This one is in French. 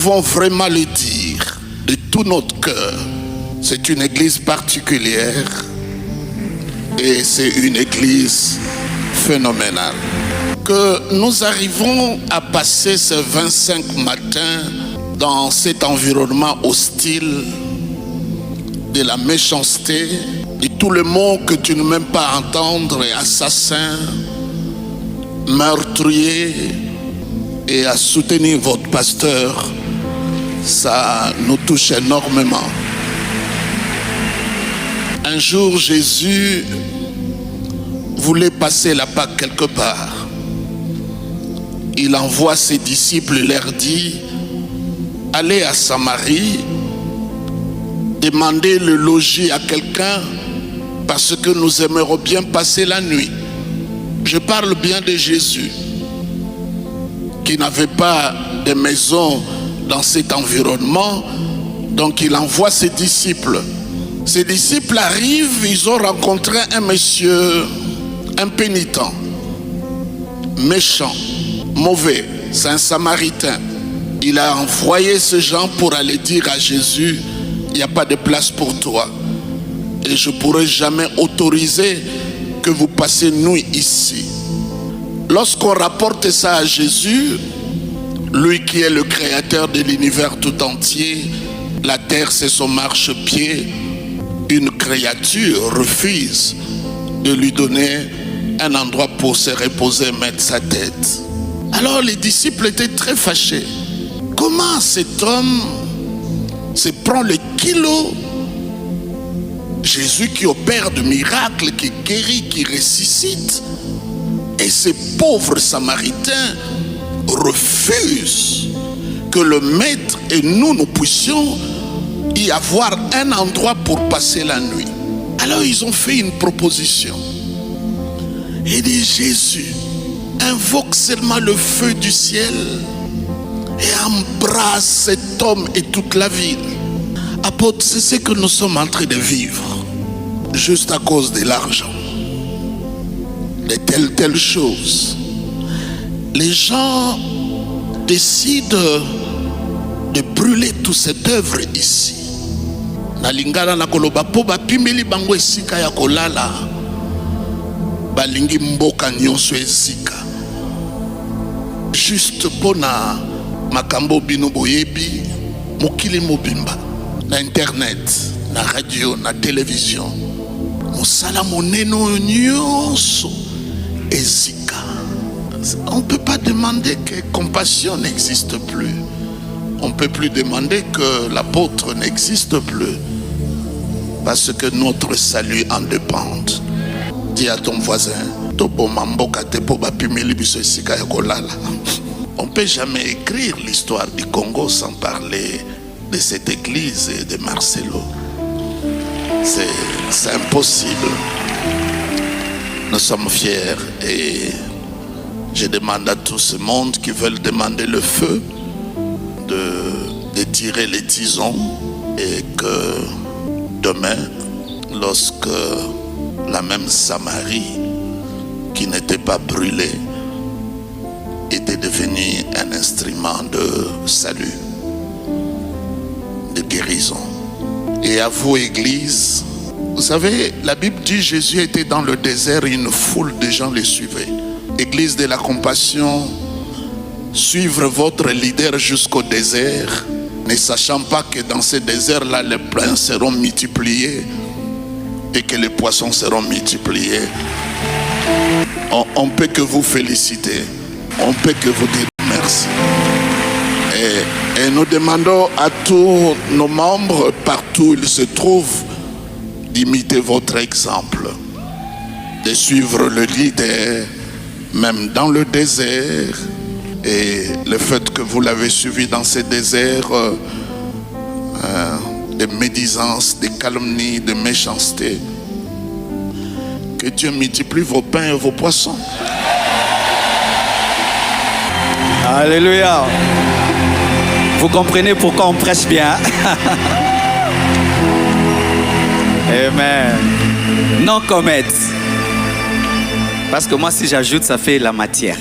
Nous devons vraiment le dire de tout notre cœur. C'est une église particulière et c'est une église phénoménale. Que nous arrivons à passer ces 25 matins dans cet environnement hostile de la méchanceté, de tous les mots que tu ne m'aimes pas entendre, et assassin, meurtrier, et à soutenir votre pasteur, ça nous touche énormément. Un jour, Jésus voulait passer la Pâque quelque part. Il envoie ses disciples et leur dit: allez à Samarie, demandez le logis à quelqu'un parce que nous aimerons bien passer la nuit. Je parle bien de Jésus qui n'avait pas de maison dans cet environnement, donc il envoie ses disciples. Ses disciples arrivent, ils ont rencontré un monsieur impénitent, méchant, mauvais, c'est un Samaritain. Il a envoyé ces gens pour aller dire à Jésus: il n'y a pas de place pour toi et je ne pourrai jamais autoriser que vous passiez nuit ici. Lorsqu'on rapporte ça à Jésus, lui qui est le créateur de l'univers tout entier, la terre c'est son marchepied, une créature refuse de lui donner un endroit pour se reposer et mettre sa tête. Alors les disciples étaient très fâchés. Comment cet homme se prend le kilo? Jésus qui opère de miracles, qui guérit, qui ressuscite, et ces pauvres Samaritains refusent que le maître et nous puissions y avoir un endroit pour passer la nuit. Alors ils ont fait une proposition. Il dit: Jésus, invoque seulement le feu du ciel et embrasse cet homme et toute la ville. Apôtre, c'est ce que nous sommes en train de vivre, juste à cause de l'argent, de telle chose. Les gens décident de brûler toute cette œuvre ici. Na lingala na koloba po ba pimeli bango esika ya kolala, balingi mboka nyonso esika. Juste pona makambo bino boyebi, mokili mobimba, na internet, na radio, na télévision, mosala moneno nyonso esika. On ne peut pas demander que compassion n'existe plus. On ne peut plus demander que l'apôtre n'existe plus, parce que notre salut en dépend. Dis à ton voisin: on ne peut jamais écrire l'histoire du Congo sans parler de cette église et de Marcelo. C'est impossible. Nous sommes fiers et je demande à tout ce monde qui veulent demander le feu de tirer les tisons, et que demain, lorsque la même Samarie qui n'était pas brûlée était devenue un instrument de salut, de guérison. Et à vous, Église, vous savez, la Bible dit: Jésus était dans le désert et une foule de gens le suivaient. Église de la compassion, suivre votre leader jusqu'au désert, ne sachant pas que dans ce désert-là, les pains seront multipliés et que les poissons seront multipliés. On ne peut que vous féliciter. On ne peut que vous dire merci. Et nous demandons à tous nos membres, partout où ils se trouvent, d'imiter votre exemple, de suivre le leader, même dans le désert. Et le fait que vous l'avez suivi dans ce désert de médisance, de calomnie, de méchanceté, que Dieu multiplie vos pains et vos poissons. Alléluia. Vous comprenez pourquoi on prêche bien? Amen. Non comète. Parce que moi, si j'ajoute, ça fait la matière.